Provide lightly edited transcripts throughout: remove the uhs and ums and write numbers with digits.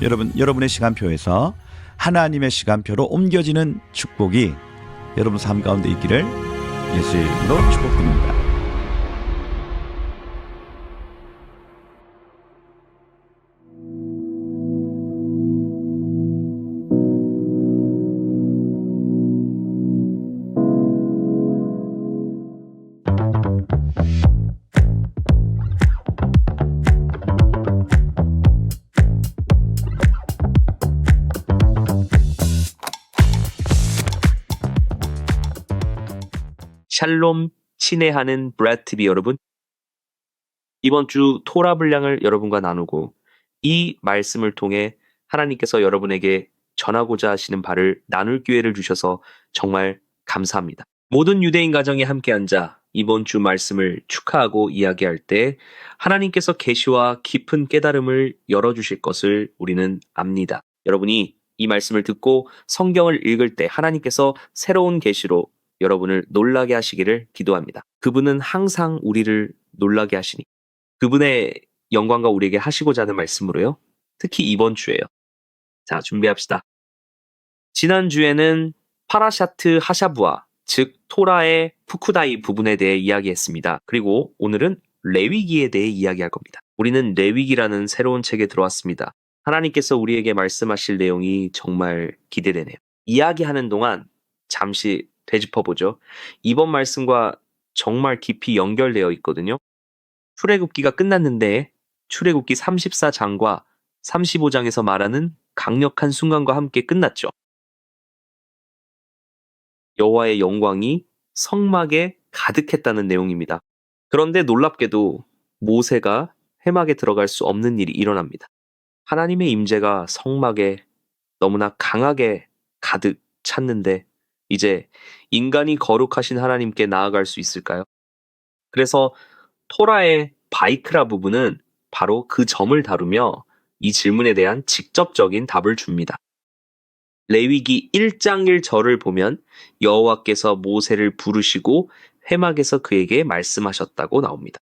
여러분의 시간표에서 하나님의 시간표로 옮겨지는 축복이 여러분 삶 가운데 있기를 예수의 이름으로 축복드립니다. 샬롬 친애하는 브래티비 여러분, 이번 주 토라 분량을 여러분과 나누고 이 말씀을 통해 하나님께서 여러분에게 전하고자 하시는 바를 나눌 기회를 주셔서 정말 감사합니다. 모든 유대인 가정에 함께 앉아 이번 주 말씀을 축하하고 이야기할 때 하나님께서 계시와 깊은 깨달음을 열어주실 것을 우리는 압니다. 여러분이 이 말씀을 듣고 성경을 읽을 때 하나님께서 새로운 계시로 여러분을 놀라게 하시기를 기도합니다. 그분은 항상 우리를 놀라게 하시니 그분의 영광과 우리에게 하시고자 하는 말씀으로요. 특히 이번 주에요. 자, 준비합시다. 지난주에는 파라샤트 하샤부아, 즉 토라의 푸쿠다이 부분에 대해 이야기했습니다. 그리고 오늘은 레위기에 대해 이야기할 겁니다. 우리는 레위기라는 새로운 책에 들어왔습니다. 하나님께서 우리에게 말씀하실 내용이 정말 기대되네요. 이야기하는 동안 잠시 되짚어보죠. 이번 말씀과 정말 깊이 연결되어 있거든요. 출애굽기가 끝났는데 출애굽기 34장과 35장에서 말하는 강력한 순간과 함께 끝났죠. 여호와의 영광이 성막에 가득했다는 내용입니다. 그런데 놀랍게도 모세가 회막에 들어갈 수 없는 일이 일어납니다. 하나님의 임재가 성막에 너무나 강하게 가득 찼는데 이제 인간이 거룩하신 하나님께 나아갈 수 있을까요? 그래서 토라의 바이크라 부분은 바로 그 점을 다루며 이 질문에 대한 직접적인 답을 줍니다. 레위기 1장 1절을 보면 여호와께서 모세를 부르시고 회막에서 그에게 말씀하셨다고 나옵니다.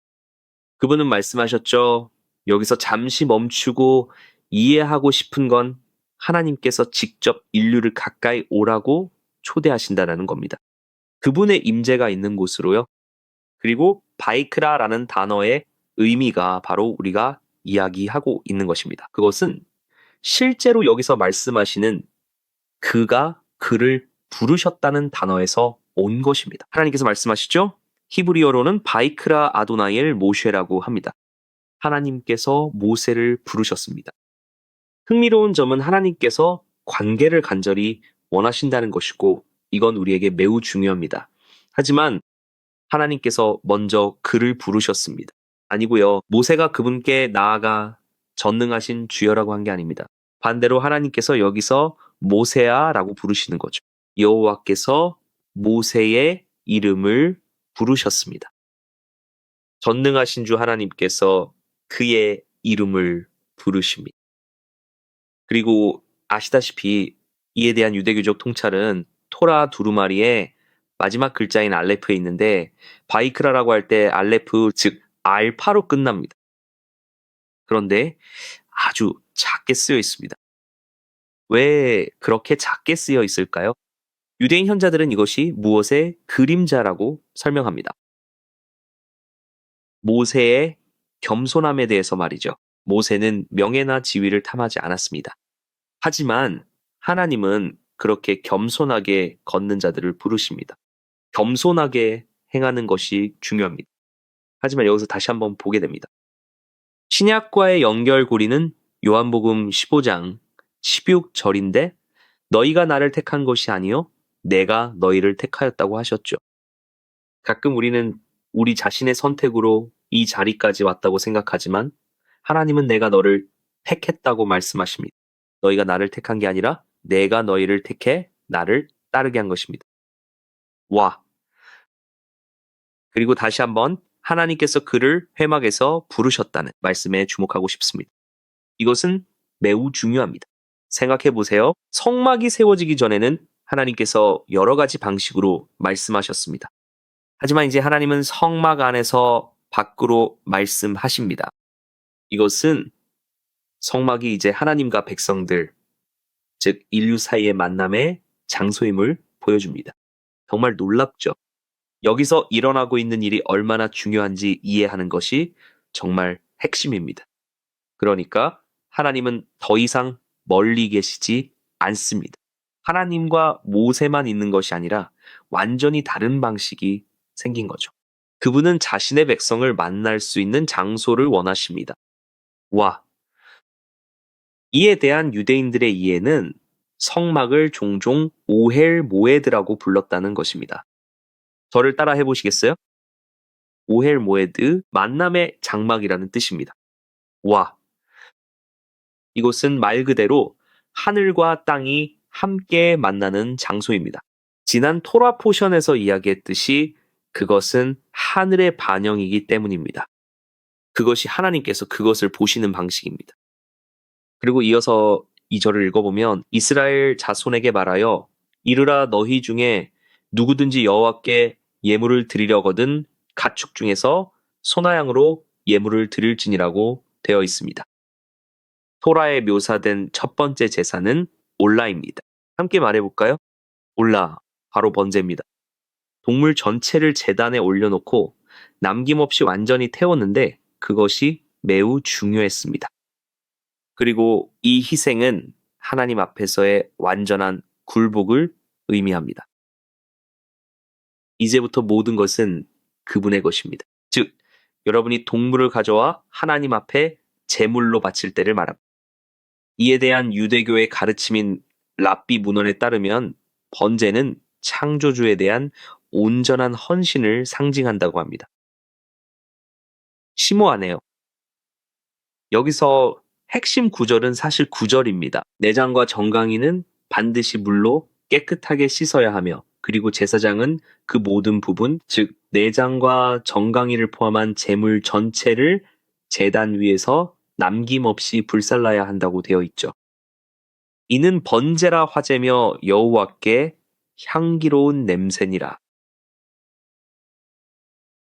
그분은 말씀하셨죠. 여기서 잠시 멈추고 이해하고 싶은 건 하나님께서 직접 인류를 가까이 오라고 초대하신다는 겁니다. 그분의 임재가 있는 곳으로요. 그리고 바이크라라는 단어의 의미가 바로 우리가 이야기하고 있는 것입니다. 그것은 실제로 여기서 말씀하시는 그가 그를 부르셨다는 단어에서 온 것입니다. 하나님께서 말씀하시죠? 히브리어로는 바이크라 아도나엘 모쉐라고 합니다. 하나님께서 모세를 부르셨습니다. 흥미로운 점은 하나님께서 관계를 간절히 원하신다는 것이고 이건 우리에게 매우 중요합니다. 하지만 하나님께서 먼저 그를 부르셨습니다. 아니고요. 모세가 그분께 나아가 전능하신 주여라고 한 게 아닙니다. 반대로 하나님께서 여기서 모세야라고 부르시는 거죠. 여호와께서 모세의 이름을 부르셨습니다. 전능하신 주 하나님께서 그의 이름을 부르십니다. 그리고 아시다시피 이에 대한 유대교적 통찰은 토라 두루마리에 마지막 글자인 알레프에 있는데 바이크라라고 할 때 알레프 즉 알파로 끝납니다. 그런데 아주 작게 쓰여 있습니다. 왜 그렇게 작게 쓰여 있을까요? 유대인 현자들은 이것이 무엇의 그림자라고 설명합니다. 모세의 겸손함에 대해서 말이죠. 모세는 명예나 지위를 탐하지 않았습니다. 하지만 하나님은 그렇게 겸손하게 걷는 자들을 부르십니다. 겸손하게 행하는 것이 중요합니다. 하지만 여기서 다시 한번 보게 됩니다. 신약과의 연결고리는 요한복음 15장 16절인데 너희가 나를 택한 것이 아니요 내가 너희를 택하였다고 하셨죠. 가끔 우리는 우리 자신의 선택으로 이 자리까지 왔다고 생각하지만 하나님은 내가 너를 택했다고 말씀하십니다. 너희가 나를 택한 게 아니라 내가 너희를 택해 나를 따르게 한 것입니다. 와! 그리고 다시 한번 하나님께서 그를 회막에서 부르셨다는 말씀에 주목하고 싶습니다. 이것은 매우 중요합니다. 생각해 보세요. 성막이 세워지기 전에는 하나님께서 여러 가지 방식으로 말씀하셨습니다. 하지만 이제 하나님은 성막 안에서 밖으로 말씀하십니다. 이것은 성막이 이제 하나님과 백성들, 즉 인류 사이의 만남의 장소임을 보여줍니다. 정말 놀랍죠? 여기서 일어나고 있는 일이 얼마나 중요한지 이해하는 것이 정말 핵심입니다. 그러니까 하나님은 더 이상 멀리 계시지 않습니다. 하나님과 모세만 있는 것이 아니라 완전히 다른 방식이 생긴 거죠. 그분은 자신의 백성을 만날 수 있는 장소를 원하십니다. 와, 이에 대한 유대인들의 이해는 성막을 종종 오헬 모에드라고 불렀다는 것입니다. 저를 따라 해보시겠어요? 오헬 모에드, 만남의 장막이라는 뜻입니다. 와, 이곳은 말 그대로 하늘과 땅이 함께 만나는 장소입니다. 지난 토라 포션에서 이야기했듯이 그것은 하늘의 반영이기 때문입니다. 그것이 하나님께서 그것을 보시는 방식입니다. 그리고 이어서 이 절을 읽어보면 이스라엘 자손에게 말하여 이르라 너희 중에 누구든지 여호와께 예물을 드리려거든 가축 중에서 소나양으로 예물을 드릴지니라고 되어 있습니다. 토라에 묘사된 첫 번째 제사는 올라입니다. 함께 말해볼까요? 올라, 바로 번제입니다. 동물 전체를 제단에 올려놓고 남김없이 완전히 태웠는데 그것이 매우 중요했습니다. 그리고 이 희생은 하나님 앞에서의 완전한 굴복을 의미합니다. 이제부터 모든 것은 그분의 것입니다. 즉, 여러분이 동물을 가져와 하나님 앞에 제물로 바칠 때를 말합니다. 이에 대한 유대교의 가르침인 랍비 문헌에 따르면 번제는 창조주에 대한 온전한 헌신을 상징한다고 합니다. 심오하네요. 여기서 핵심 구절은 사실 구절입니다. 내장과 정강이는 반드시 물로 깨끗하게 씻어야 하며 그리고 제사장은 그 모든 부분, 즉 내장과 정강이를 포함한 제물 전체를 제단 위에서 남김없이 불살라야 한다고 되어 있죠. 이는 번제라 화제며 여호와께 향기로운 냄새니라.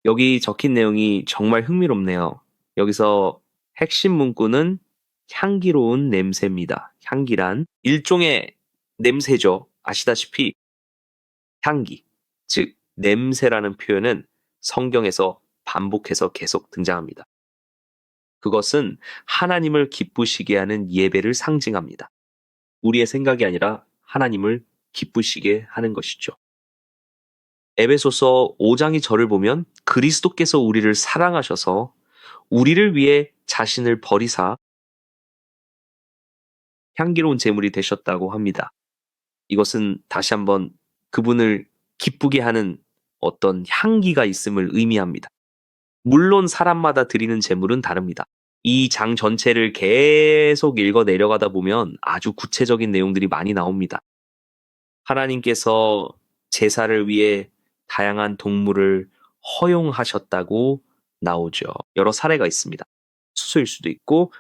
여기 적힌 내용이 정말 흥미롭네요. 여기서 핵심 문구는 향기로운 냄새입니다. 향기란 일종의 냄새죠. 아시다시피 향기, 즉 냄새라는 표현은 성경에서 반복해서 계속 등장합니다. 그것은 하나님을 기쁘시게 하는 예배를 상징합니다. 우리의 생각이 아니라 하나님을 기쁘시게 하는 것이죠. 에베소서 5장의 절을 보면 그리스도께서 우리를 사랑하셔서 우리를 위해 자신을 버리사 향기로운 제물이 되셨다고 합니다. 이것은 다시 한번 그분을 기쁘게 하는 어떤 향기가 있음을 의미합니다. 물론 사람마다 드리는 제물은 다릅니다. 이 장 전체를 계속 읽어 내려가다 보면 아주 구체적인 내용들이 많이 나옵니다. 하나님께서 제사를 위해 다양한 동물을 허용하셨다고 나오죠. 여러 사례가 있습니다. 수소일 수도 있고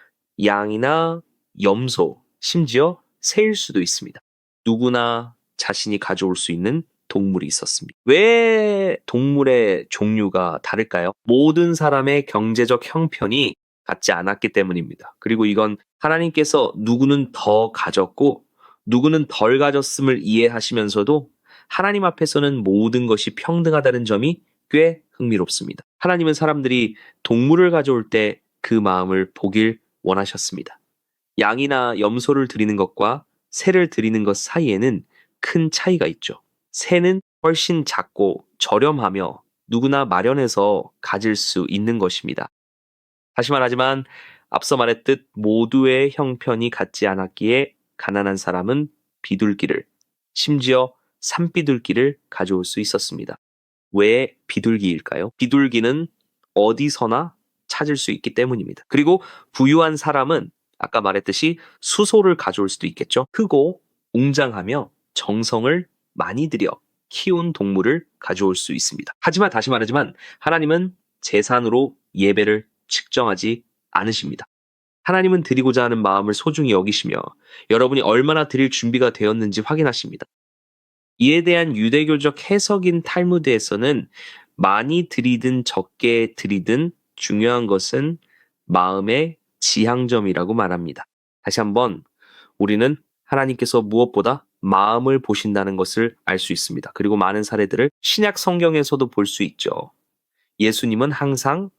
양이나 염소, 심지어 새일 수도 있습니다. 누구나 자신이 가져올 수 있는 동물이 있었습니다. 왜 동물의 종류가 다를까요? 모든 사람의 경제적 형편이 같지 않았기 때문입니다. 그리고 이건 하나님께서 누구는 더 가졌고 누구는 덜 가졌음을 이해하시면서도 하나님 앞에서는 모든 것이 평등하다는 점이 꽤 흥미롭습니다. 하나님은 사람들이 동물을 가져올 때 그 마음을 보길 원하셨습니다. 양이나 염소를 드리는 것과 새를 드리는 것 사이에는 큰 차이가 있죠. 새는 훨씬 작고 저렴하며 누구나 마련해서 가질 수 있는 것입니다. 다시 말하지만 앞서 말했듯 모두의 형편이 같지 않았기에 가난한 사람은 비둘기를, 심지어 산비둘기를 가져올 수 있었습니다. 왜 비둘기일까요? 비둘기는 어디서나 찾을 수 있기 때문입니다. 그리고 부유한 사람은 아까 말했듯이 수소를 가져올 수도 있겠죠. 크고 웅장하며 정성을 많이 들여 키운 동물을 가져올 수 있습니다. 하지만 다시 말하지만 하나님은 재산으로 예배를 측정하지 않으십니다. 하나님은 드리고자 하는 마음을 소중히 여기시며 여러분이 얼마나 드릴 준비가 되었는지 확인하십니다. 이에 대한 유대교적 해석인 탈무드에서는 많이 드리든 적게 드리든 중요한 것은 마음의 지향점이라고 말합니다. 다시 한번 우리는 하나님께서 무엇보다 마음을 보신다는 것을 알 수 있습니다. 그리고 많은 사례들을 신약 성경에서도 볼 수 있죠. 예수님은 항상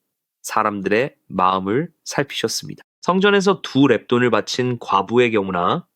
사람들의 마음을 살피셨습니다. 성전에서 2 렙돈을 바친 과부의 경우나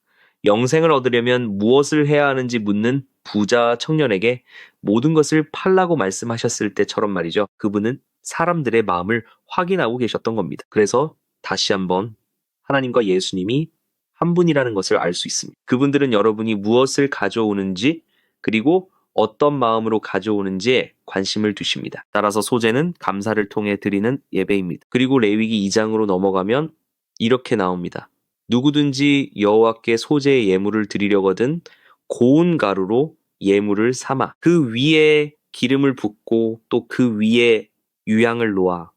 영생을 얻으려면 무엇을 해야 하는지 묻는 부자 청년에게 모든 것을 팔라고 말씀하셨을 때처럼 말이죠. 그분은 사람들의 마음을 확인하고 계셨던 겁니다. 그래서 다시 한번 하나님과 예수님이 한 분이라는 것을 알 수 있습니다. 그분들은 여러분이 무엇을 가져오는지 그리고 어떤 마음으로 가져오는지에 관심을 두십니다. 따라서 소제는 감사를 통해 드리는 예배입니다. 그리고 레위기 2장으로 넘어가면 이렇게 나옵니다. 누구든지 여호와께 소제의 예물을 드리려거든 고운 가루로 예물을 삼아 그 위에 기름을 붓고 또 그 위에 유향을 놓아.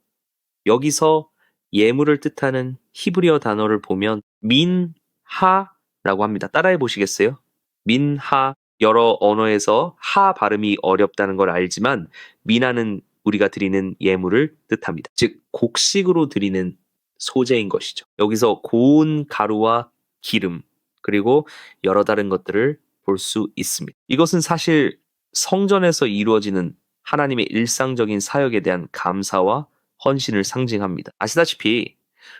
여기서 예물을 뜻하는 히브리어 단어를 보면 민하라고 합니다. 따라해 보시겠어요? 민하. 여러 언어에서 하 발음이 어렵다는 걸 알지만 민하는 우리가 드리는 예물을 뜻합니다. 즉 곡식으로 드리는 소재인 것이죠. 여기서 고운 가루와 기름 그리고 여러 다른 것들을 볼 수 있습니다. 이것은 사실 성전에서 이루어지는 하나님의 일상적인 사역에 대한 감사와 헌신을 상징합니다. 아시다시피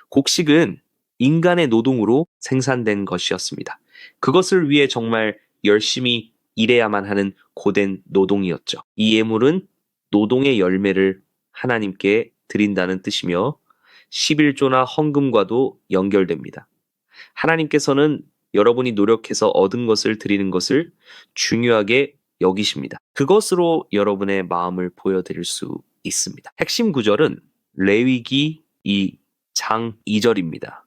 곡식은 인간의 노동으로 생산된 것이었습니다. 그것을 위해 정말 열심히 일해야만 하는 고된 노동이었죠. 이 예물은 노동의 열매를 하나님께 드린다는 뜻이며 11조나 헌금과도 연결됩니다. 하나님께서는 여러분이 노력해서 얻은 것을 드리는 것을 중요하게 여기십니다. 그것으로 여러분의 마음을 보여드릴 수 있습니다. 핵심 구절은 레위기 2장 2절입니다.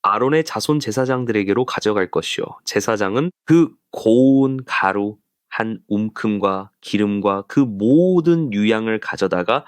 아론의 자손 제사장들에게로 가져갈 것이요. 제사장은 그 고운 가루 한 움큼과 기름과 그 모든 유향을 가져다가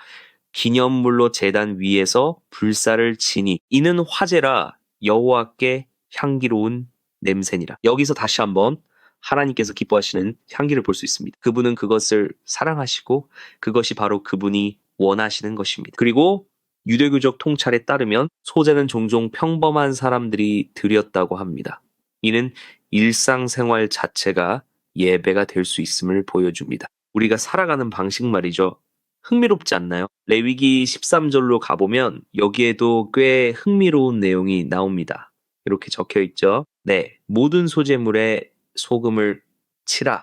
기념물로 제단 위에서 불사를 지니 이는 화제라 여호와께 향기로운 냄새니라. 여기서 다시 한번 하나님께서 기뻐하시는 향기를 볼 수 있습니다. 그분은 그것을 사랑하시고 그것이 바로 그분이 원하시는 것입니다. 그리고 유대교적 통찰에 따르면 소제는 종종 평범한 사람들이 드렸다고 합니다. 이는 일상생활 자체가 예배가 될 수 있음을 보여줍니다. 우리가 살아가는 방식 말이죠. 흥미롭지 않나요? 레위기 13절로 가보면 여기에도 꽤 흥미로운 내용이 나옵니다. 이렇게 적혀 있죠. 네, 모든 소제물에 소금을 치라.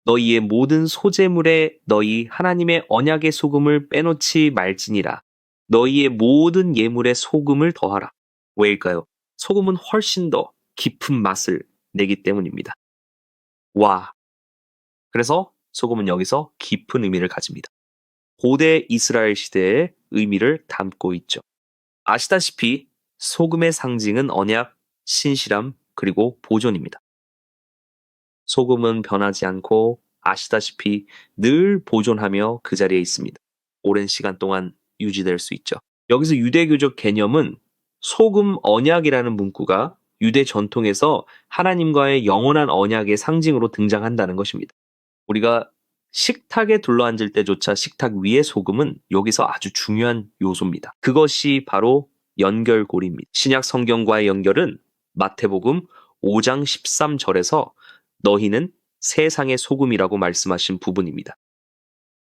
너희의 모든 소제물에 너희 하나님의 언약의 소금을 빼놓지 말지니라. 너희의 모든 예물에 소금을 더하라. 왜일까요? 소금은 훨씬 더 깊은 맛을 내기 때문입니다. 와. 그래서 소금은 여기서 깊은 의미를 가집니다. 고대 이스라엘 시대의 의미를 담고 있죠. 아시다시피 소금의 상징은 언약, 신실함, 그리고 보존입니다. 소금은 변하지 않고 아시다시피 늘 보존하며 그 자리에 있습니다. 오랜 시간 동안 유지될 수 있죠. 여기서 유대교적 개념은 소금 언약이라는 문구가 유대 전통에서 하나님과의 영원한 언약의 상징으로 등장한다는 것입니다. 우리가 식탁에 둘러앉을 때조차 식탁 위의 소금은 여기서 아주 중요한 요소입니다. 그것이 바로 연결고리입니다. 신약 성경과의 연결은 마태복음 5장 13절에서 너희는 세상의 소금이라고 말씀하신 부분입니다.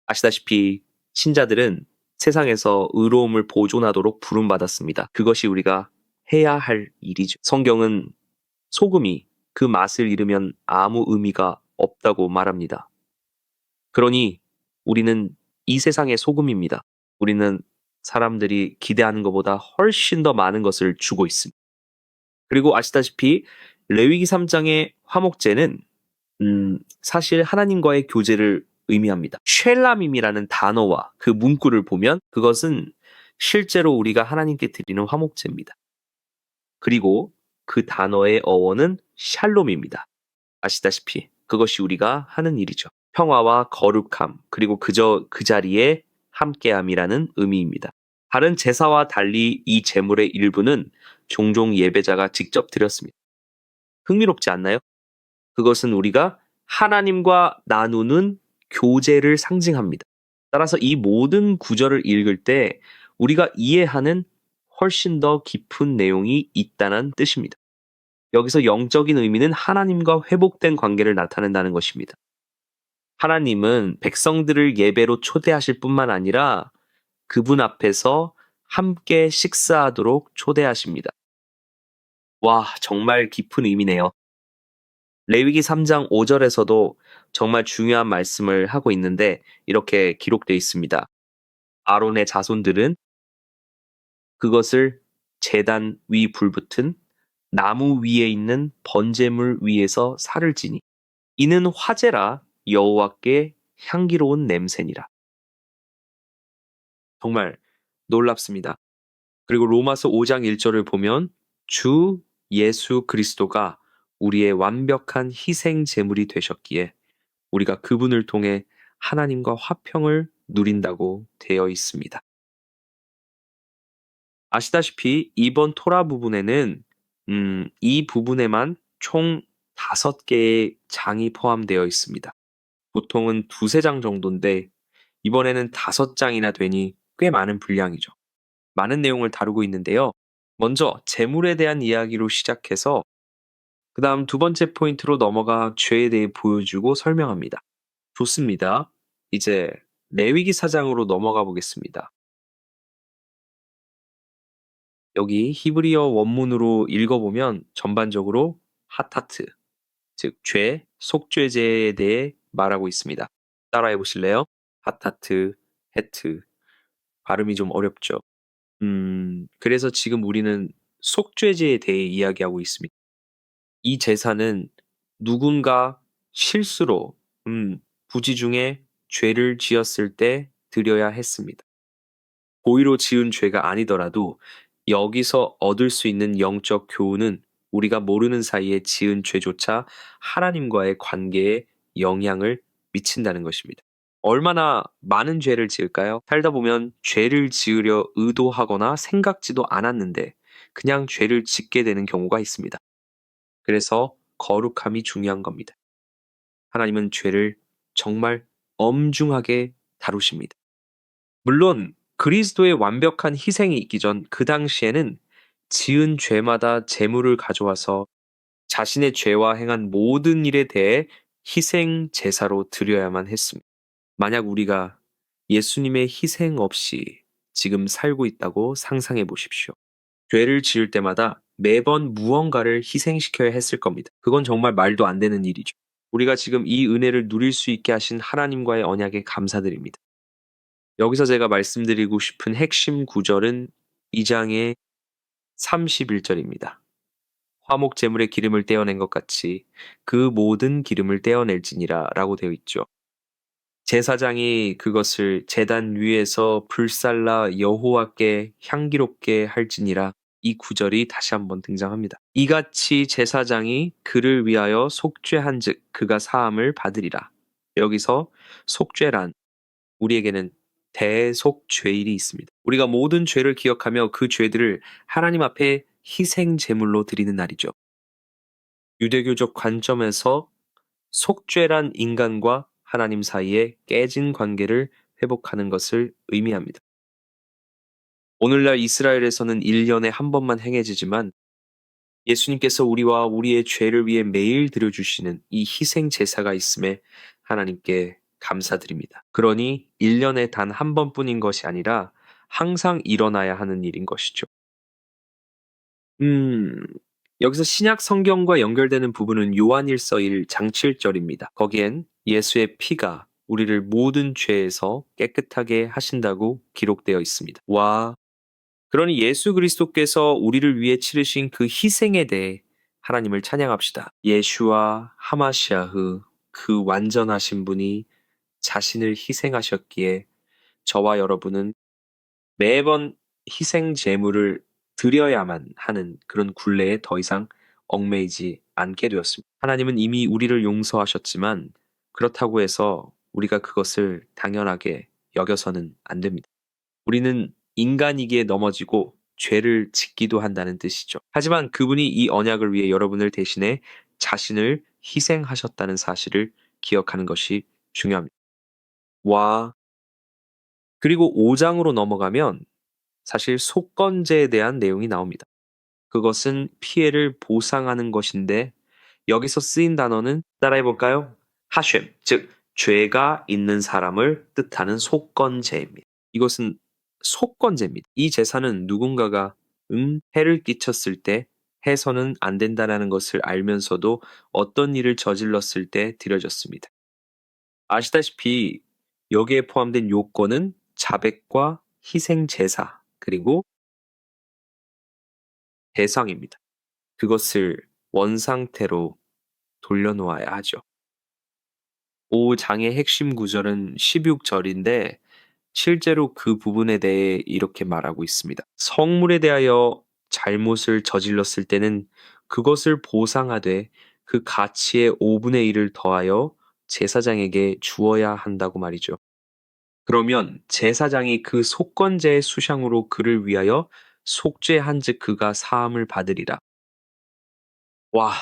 아시다시피 신자들은 세상에서 의로움을 보존하도록 부름받았습니다. 그것이 우리가 해야 할 일이죠. 성경은 소금이 그 맛을 잃으면 아무 의미가 없다고 말합니다. 그러니 우리는 이 세상의 소금입니다. 우리는 사람들이 기대하는 것보다 훨씬 더 많은 것을 주고 있습니다. 그리고 아시다시피 레위기 3장의 화목제는 사실 하나님과의 교제를 의미합니다. 쉘람임이라는 단어와 그 문구를 보면 그것은 실제로 우리가 하나님께 드리는 화목제입니다. 그리고 그 단어의 어원은 샬롬입니다. 아시다시피 그것이 우리가 하는 일이죠. 평화와 거룩함 그리고 그저 그 자리에 함께함이라는 의미입니다. 다른 제사와 달리 이 제물의 일부는 종종 예배자가 직접 드렸습니다. 흥미롭지 않나요? 그것은 우리가 하나님과 나누는 교제를 상징합니다. 따라서 이 모든 구절을 읽을 때 우리가 이해하는 훨씬 더 깊은 내용이 있다는 뜻입니다. 여기서 영적인 의미는 하나님과 회복된 관계를 나타낸다는 것입니다. 하나님은 백성들을 예배로 초대하실 뿐만 아니라 그분 앞에서 함께 식사하도록 초대하십니다. 와, 정말 깊은 의미네요. 레위기 3장 5절에서도 정말 중요한 말씀을 하고 있는데 이렇게 기록되어 있습니다. 아론의 자손들은 그것을 제단 위 불붙은 나무 위에 있는 번제물 위에서 살을 지니 이는 화제라 여호와께 향기로운 냄새니라. 정말 놀랍습니다. 그리고 로마서 5장 1절을 보면 주 예수 그리스도가 우리의 완벽한 희생 제물이 되셨기에 우리가 그분을 통해 하나님과 화평을 누린다고 되어 있습니다. 아시다시피 이번 토라 부분에는 이 부분에만 총 5개의 장이 포함되어 있습니다. 보통은 2-3장 정도인데 이번에는 5장이나 되니 꽤 많은 분량이죠. 많은 내용을 다루고 있는데요. 먼저 재물에 대한 이야기로 시작해서 그 다음 2번째 포인트로 넘어가 죄에 대해 보여주고 설명합니다. 좋습니다. 이제 레위기 4장으로 넘어가 보겠습니다. 여기 히브리어 원문으로 읽어보면 전반적으로 하타트, 즉 죄, 속죄제에 대해 말하고 있습니다. 따라해 보실래요? 하타트, 헤트. 발음이 좀 어렵죠. 그래서 지금 우리는 속죄제에 대해 이야기하고 있습니다. 이 제사는 누군가 실수로, 부지 중에 죄를 지었을 때 드려야 했습니다. 고의로 지은 죄가 아니더라도 여기서 얻을 수 있는 영적 교훈은 우리가 모르는 사이에 지은 죄조차 하나님과의 관계에 영향을 미친다는 것입니다. 얼마나 많은 죄를 지을까요? 살다 보면 죄를 지으려 의도하거나 생각지도 않았는데 그냥 죄를 짓게 되는 경우가 있습니다. 그래서 거룩함이 중요한 겁니다. 하나님은 죄를 정말 엄중하게 다루십니다. 물론 그리스도의 완벽한 희생이 있기 전 그 당시에는 지은 죄마다 제물을 가져와서 자신의 죄와 행한 모든 일에 대해 희생 제사로 드려야만 했습니다. 만약 우리가 예수님의 희생 없이 지금 살고 있다고 상상해 보십시오. 죄를 지을 때마다 매번 무언가를 희생시켜야 했을 겁니다. 그건 정말 말도 안 되는 일이죠. 우리가 지금 이 은혜를 누릴 수 있게 하신 하나님과의 언약에 감사드립니다. 여기서 제가 말씀드리고 싶은 핵심 구절은 2장의 31절입니다. 화목 제물의 기름을 떼어낸 것 같이 그 모든 기름을 떼어낼지니라 라고 되어 있죠. 제사장이 그것을 제단 위에서 불살라 여호와께 향기롭게 할지니라 이 구절이 다시 한번 등장합니다. 이같이 제사장이 그를 위하여 속죄한즉 그가 사함을 받으리라. 여기서 속죄란 우리에게는 대속죄일이 있습니다. 우리가 모든 죄를 기억하며 그 죄들을 하나님 앞에 희생 제물로 드리는 날이죠. 유대교적 관점에서 속죄란 인간과 하나님 사이에 깨진 관계를 회복하는 것을 의미합니다. 오늘날 이스라엘에서는 1년에 한 번만 행해지지만 예수님께서 우리와 우리의 죄를 위해 매일 드려주시는 이 희생 제사가 있음에 하나님께 감사드립니다. 그러니 1년에 단 한 번뿐인 것이 아니라 항상 일어나야 하는 일인 것이죠. 여기서 신약 성경과 연결되는 부분은 요한일서 1장 7절입니다. 거기엔 예수의 피가 우리를 모든 죄에서 깨끗하게 하신다고 기록되어 있습니다. 와, 그러니 예수 그리스도께서 우리를 위해 치르신 그 희생에 대해 하나님을 찬양합시다. 예슈와 하마시아흐 그 완전하신 분이 자신을 희생하셨기에 저와 여러분은 매번 희생 제물을 드려야만 하는 그런 굴레에 더 이상 얽매이지 않게 되었습니다. 하나님은 이미 우리를 용서하셨지만 그렇다고 해서 우리가 그것을 당연하게 여겨서는 안 됩니다. 우리는 인간이기에 넘어지고 죄를 짓기도 한다는 뜻이죠. 하지만 그분이 이 언약을 위해 여러분을 대신해 자신을 희생하셨다는 사실을 기억하는 것이 중요합니다. 와, 그리고 5장으로 넘어가면 사실 속건제에 대한 내용이 나옵니다. 그것은 피해를 보상하는 것인데 여기서 쓰인 단어는 따라해볼까요? 하셴, 즉 죄가 있는 사람을 뜻하는 속건제입니다. 이것은 속건제입니다. 이 제사는 누군가가 해를 끼쳤을 때 해서는 안 된다는 것을 알면서도 어떤 일을 저질렀을 때 드려졌습니다. 아시다시피 여기에 포함된 요건은 자백과 희생 제사 그리고 대상입니다. 그것을 원상태로 돌려놓아야 하죠. 5장의 핵심 구절은 16절인데 실제로 그 부분에 대해 이렇게 말하고 있습니다. 성물에 대하여 잘못을 저질렀을 때는 그것을 보상하되 그 가치의 5분의 1을 더하여 제사장에게 주어야 한다고 말이죠. 그러면 제사장이 그 속건제의 수향으로 그를 위하여 속죄한즉 그가 사함을 받으리라. 와,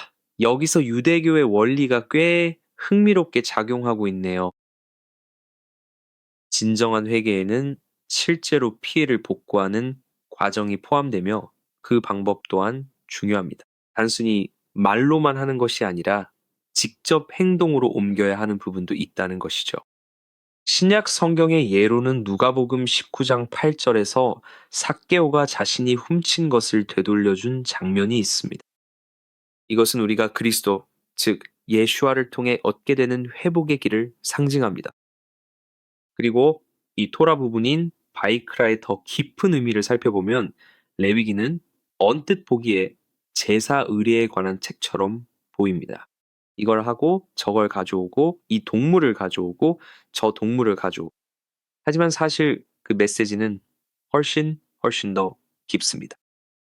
여기서 유대교의 원리가 꽤 흥미롭게 작용하고 있네요. 진정한 회개에는 실제로 피해를 복구하는 과정이 포함되며 그 방법 또한 중요합니다. 단순히 말로만 하는 것이 아니라 직접 행동으로 옮겨야 하는 부분도 있다는 것이죠. 신약 성경의 예로는 누가복음 19장 8절에서 삭개오가 자신이 훔친 것을 되돌려준 장면이 있습니다. 이것은 우리가 그리스도, 즉 예수와를 통해 얻게 되는 회복의 길을 상징합니다. 그리고 이 토라 부분인 바이크라의 더 깊은 의미를 살펴보면 레위기는 언뜻 보기에 제사 의례에 관한 책처럼 보입니다. 이걸 하고 저걸 가져오고 이 동물을 가져오고 저 동물을 가져오고 하지만 사실 그 메시지는 훨씬 더 깊습니다.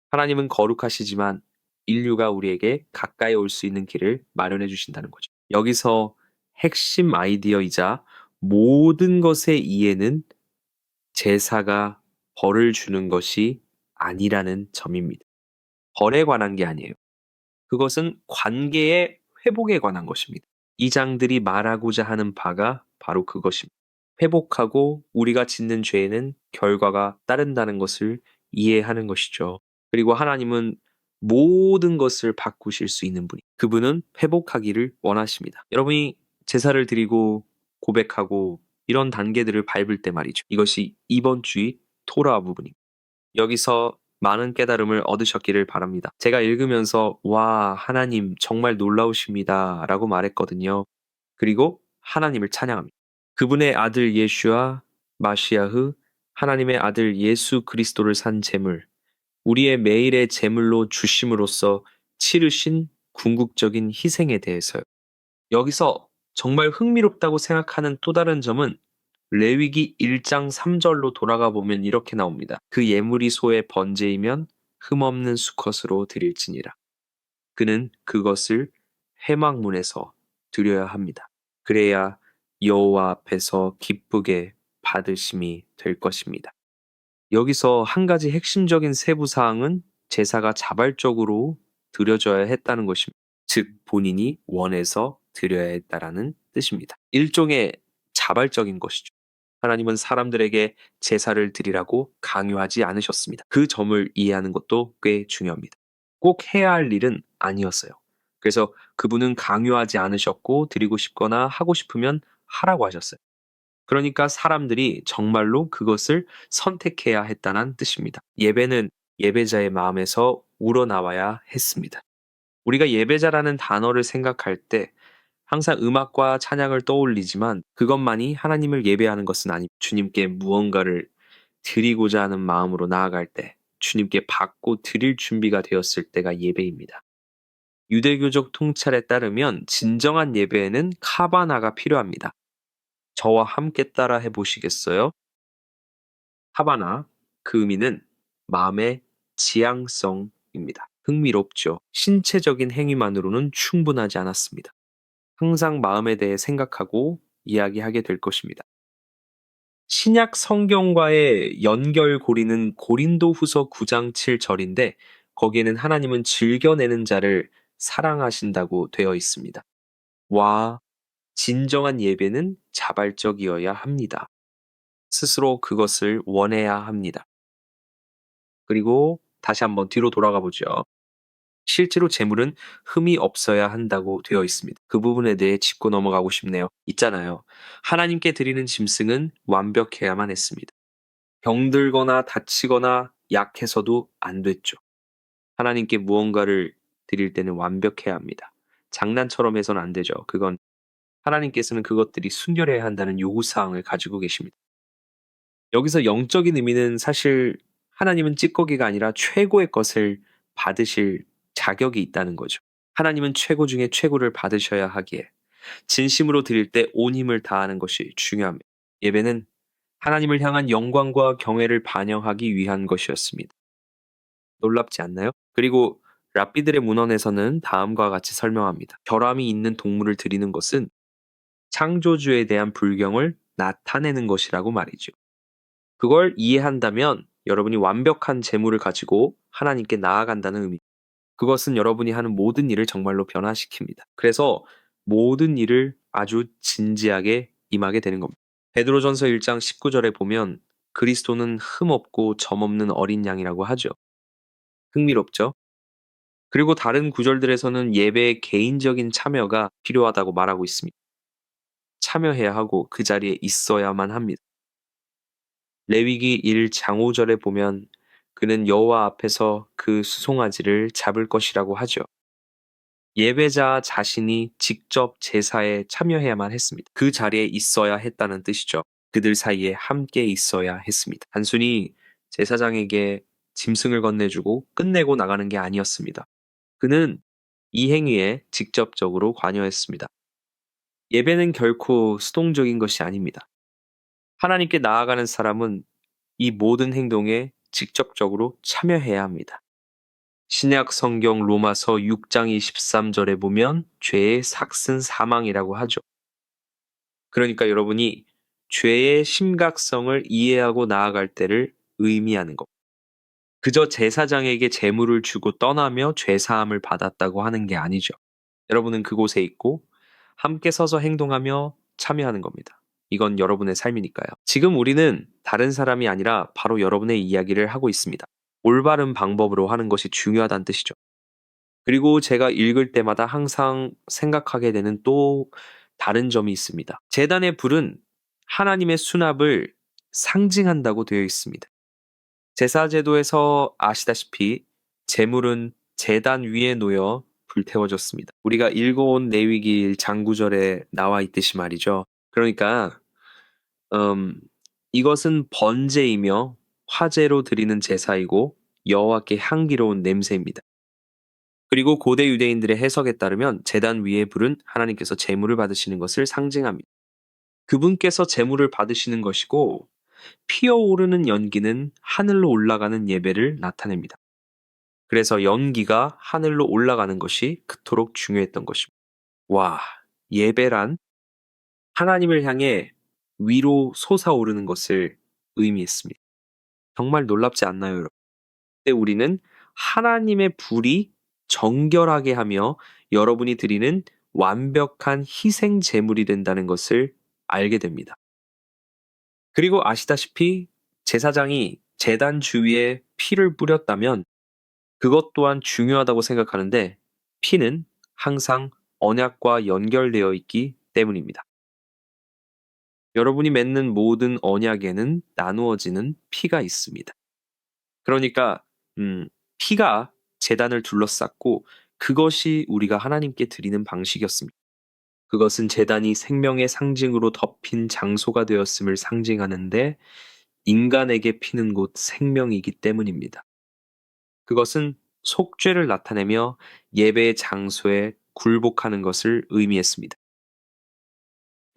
하나님은 거룩하시지만 인류가 우리에게 가까이 올 수 있는 길을 마련해 주신다는 거죠. 여기서 핵심 아이디어이자 모든 것의 이해는 제사가 벌을 주는 것이 아니라는 점입니다. 벌에 관한 게 아니에요. 그것은 관계의 회복에 관한 것입니다. 이 장들이 말하고자 하는 바가 바로 그것입니다. 회복하고 우리가 짓는 죄에는 결과가 따른다는 것을 이해하는 것이죠. 그리고 하나님은 모든 것을 바꾸실 수 있는 분이 그분은 회복하기를 원하십니다. 여러분이 제사를 드리고 고백하고 이런 단계들을 밟을 때 말이죠. 이것이 이번 주의 토라 부분입니다. 여기서 많은 깨달음을 얻으셨기를 바랍니다. 제가 읽으면서 와 하나님 정말 놀라우십니다 라고 말했거든요. 그리고 하나님을 찬양합니다. 그분의 아들 예슈아 마시아흐 하나님의 아들 예수 그리스도를 산 제물 우리의 매일의 제물로 주심으로써 치르신 궁극적인 희생에 대해서요. 여기서 정말 흥미롭다고 생각하는 또 다른 점은 레위기 1장 3절로 돌아가 보면 이렇게 나옵니다. 그 예물이 소의 번제이면 흠없는 수컷으로 드릴지니라. 그는 그것을 회막문에서 드려야 합니다. 그래야 여호와 앞에서 기쁘게 받으심이 될 것입니다. 여기서 한 가지 핵심적인 세부 사항은 제사가 자발적으로 드려져야 했다는 것입니다. 즉 본인이 원해서 드려야 했다라는 뜻입니다. 일종의 자발적인 것이죠. 하나님은 사람들에게 제사를 드리라고 강요하지 않으셨습니다. 그 점을 이해하는 것도 꽤 중요합니다. 꼭 해야 할 일은 아니었어요. 그래서 그분은 강요하지 않으셨고 드리고 싶거나 하고 싶으면 하라고 하셨어요. 그러니까 사람들이 정말로 그것을 선택해야 했다는 뜻입니다. 예배는 예배자의 마음에서 우러나와야 했습니다. 우리가 예배자라는 단어를 생각할 때 항상 음악과 찬양을 떠올리지만 그것만이 하나님을 예배하는 것은 아니 주님께 무언가를 드리고자 하는 마음으로 나아갈 때 주님께 받고 드릴 준비가 되었을 때가 예배입니다. 유대교적 통찰에 따르면 진정한 예배에는 카바나가 필요합니다. 저와 함께 따라 해보시겠어요? 카바나, 그 의미는 마음의 지향성입니다. 흥미롭죠? 신체적인 행위만으로는 충분하지 않았습니다. 항상 마음에 대해 생각하고 이야기하게 될 것입니다. 신약 성경과의 연결고리는 고린도후서 9장 7절인데 거기에는 하나님은 즐겨내는 자를 사랑하신다고 되어 있습니다. 와, 진정한 예배는 자발적이어야 합니다. 스스로 그것을 원해야 합니다. 그리고 다시 한번 뒤로 돌아가 보죠. 실제로 재물은 흠이 없어야 한다고 되어 있습니다. 그 부분에 대해 짚고 넘어가고 싶네요. 있잖아요. 하나님께 드리는 짐승은 완벽해야만 했습니다. 병들거나 다치거나 약해서도 안 됐죠. 하나님께 무언가를 드릴 때는 완벽해야 합니다. 장난처럼 해서는 안 되죠. 그건 하나님께서는 그것들이 순결해야 한다는 요구사항을 가지고 계십니다. 여기서 영적인 의미는 사실 하나님은 찌꺼기가 아니라 최고의 것을 받으실 자격이 있다는 거죠. 하나님은 최고 중에 최고를 받으셔야 하기에 진심으로 드릴 때 온 힘을 다하는 것이 중요합니다. 예배는 하나님을 향한 영광과 경외를 반영하기 위한 것이었습니다. 놀랍지 않나요? 그리고 랍비들의 문헌에서는 다음과 같이 설명합니다. 결함이 있는 동물을 드리는 것은 창조주에 대한 불경을 나타내는 것이라고 말이죠. 그걸 이해한다면 여러분이 완벽한 재물을 가지고 하나님께 나아간다는 의미. 그것은 여러분이 하는 모든 일을 정말로 변화시킵니다. 그래서 모든 일을 아주 진지하게 임하게 되는 겁니다. 베드로전서 1장 19절에 보면 그리스도는 흠없고 점없는 어린 양이라고 하죠. 흥미롭죠? 그리고 다른 구절들에서는 예배의 개인적인 참여가 필요하다고 말하고 있습니다. 참여해야 하고 그 자리에 있어야만 합니다. 레위기 1장 5절에 보면 그는 여호와 앞에서 그 수송아지를 잡을 것이라고 하죠. 예배자 자신이 직접 제사에 참여해야만 했습니다. 그 자리에 있어야 했다는 뜻이죠. 그들 사이에 함께 있어야 했습니다. 단순히 제사장에게 짐승을 건네주고 끝내고 나가는 게 아니었습니다. 그는 이 행위에 직접적으로 관여했습니다. 예배는 결코 수동적인 것이 아닙니다. 하나님께 나아가는 사람은 이 모든 행동에 직접적으로 참여해야 합니다. 신약 성경 로마서 6장 23절에 보면 죄의 삭은 사망이라고 하죠. 그러니까 여러분이 죄의 심각성을 이해하고 나아갈 때를 의미하는 것. 그저 제사장에게 제물을 주고 떠나며 죄사함을 받았다고 하는 게 아니죠. 여러분은 그곳에 있고 함께 서서 행동하며 참여하는 겁니다. 이건 여러분의 삶이니까요. 지금 우리는 다른 사람이 아니라 바로 여러분의 이야기를 하고 있습니다. 올바른 방법으로 하는 것이 중요하다는 뜻이죠. 그리고 제가 읽을 때마다 항상 생각하게 되는 또 다른 점이 있습니다. 제단의 불은 하나님의 수납을 상징한다고 되어 있습니다. 제사제도에서 아시다시피 제물은 제단 위에 놓여 불태워졌습니다. 우리가 읽어온 레위기 장구절에 나와 있듯이 말이죠. 그러니까 음, 이것은 번제이며 화제로 드리는 제사이고 여호와께 향기로운 냄새입니다. 그리고 고대 유대인들의 해석에 따르면 제단 위의 불은 하나님께서 제물을 받으시는 것을 상징합니다. 그분께서 제물을 받으시는 것이고 피어오르는 연기는 하늘로 올라가는 예배를 나타냅니다. 그래서 연기가 하늘로 올라가는 것이 그토록 중요했던 것입니다. 와, 예배란 하나님을 향해 위로 솟아오르는 것을 의미했습니다. 정말 놀랍지 않나요, 여러분? 그때 우리는 하나님의 불이 정결하게 하며 여러분이 드리는 완벽한 희생 제물이 된다는 것을 알게 됩니다. 그리고 아시다시피 제사장이 제단 주위에 피를 뿌렸다면 그것 또한 중요하다고 생각하는데 피는 항상 언약과 연결되어 있기 때문입니다. 여러분이 맺는 모든 언약에는 나누어지는 피가 있습니다. 그러니까 피가 제단을 둘러쌌고 그것이 우리가 하나님께 드리는 방식이었습니다. 그것은 제단이 생명의 상징으로 덮인 장소가 되었음을 상징하는데 인간에게 피는 곳 생명이기 때문입니다. 그것은 속죄를 나타내며 예배의 장소에 굴복하는 것을 의미했습니다.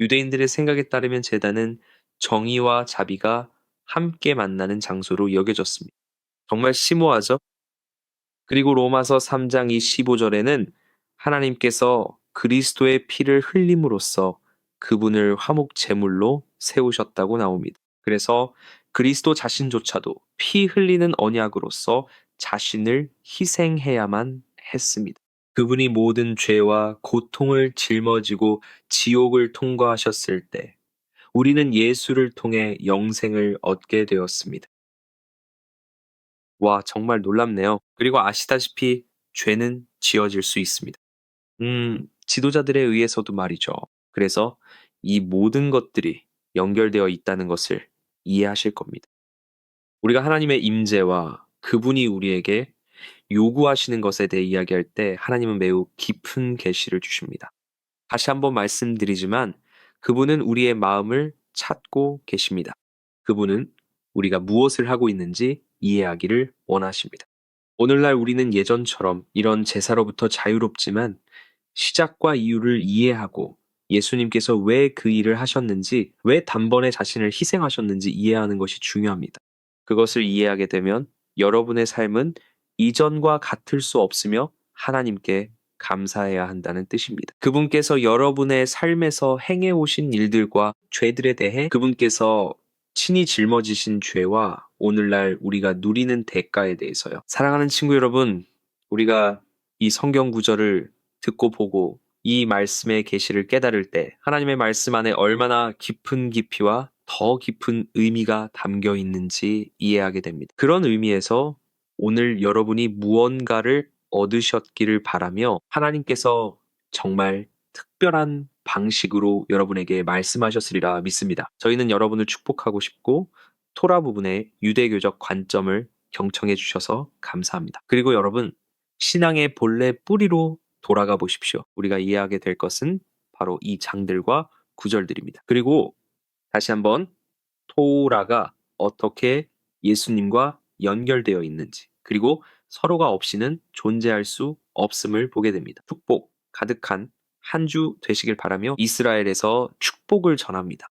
유대인들의 생각에 따르면 제단은 정의와 자비가 함께 만나는 장소로 여겨졌습니다. 정말 심오하죠? 그리고 로마서 3장 25절에는 하나님께서 그리스도의 피를 흘림으로써 그분을 화목 제물로 세우셨다고 나옵니다. 그래서 그리스도 자신조차도 피 흘리는 언약으로서 자신을 희생해야만 했습니다. 그분이 모든 죄와 고통을 짊어지고 지옥을 통과하셨을 때 우리는 예수를 통해 영생을 얻게 되었습니다. 와, 정말 놀랍네요. 그리고 아시다시피 죄는 지어질 수 있습니다. 지도자들에 의해서도 말이죠. 그래서 이 모든 것들이 연결되어 있다는 것을 이해하실 겁니다. 우리가 하나님의 임재와 그분이 우리에게 요구하시는 것에 대해 이야기할 때 하나님은 매우 깊은 계시를 주십니다. 다시 한번 말씀드리지만 그분은 우리의 마음을 찾고 계십니다. 그분은 우리가 무엇을 하고 있는지 이해하기를 원하십니다. 오늘날 우리는 예전처럼 이런 제사로부터 자유롭지만 시작과 이유를 이해하고 예수님께서 왜 그 일을 하셨는지, 왜 단번에 자신을 희생하셨는지 이해하는 것이 중요합니다. 그것을 이해하게 되면 여러분의 삶은 이전과 같을 수 없으며 하나님께 감사해야 한다는 뜻입니다. 그분께서 여러분의 삶에서 행해 오신 일들과 죄들에 대해 그분께서 친히 짊어지신 죄와 오늘날 우리가 누리는 대가에 대해서요. 사랑하는 친구 여러분, 우리가 이 성경 구절을 듣고 보고 이 말씀의 계시를 깨달을 때 하나님의 말씀 안에 얼마나 깊은 깊이와 더 깊은 의미가 담겨 있는지 이해하게 됩니다. 그런 의미에서 오늘 여러분이 무언가를 얻으셨기를 바라며 하나님께서 정말 특별한 방식으로 여러분에게 말씀하셨으리라 믿습니다. 저희는 여러분을 축복하고 싶고 토라 부분의 유대교적 관점을 경청해 주셔서 감사합니다. 그리고 여러분, 신앙의 본래 뿌리로 돌아가 보십시오. 우리가 이해하게 될 것은 바로 이 장들과 구절들입니다. 그리고 다시 한번 토라가 어떻게 예수님과 연결되어 있는지, 그리고 서로가 없이는 존재할 수 없음을 보게 됩니다. 축복 가득한 한 주 되시길 바라며 이스라엘에서 축복을 전합니다.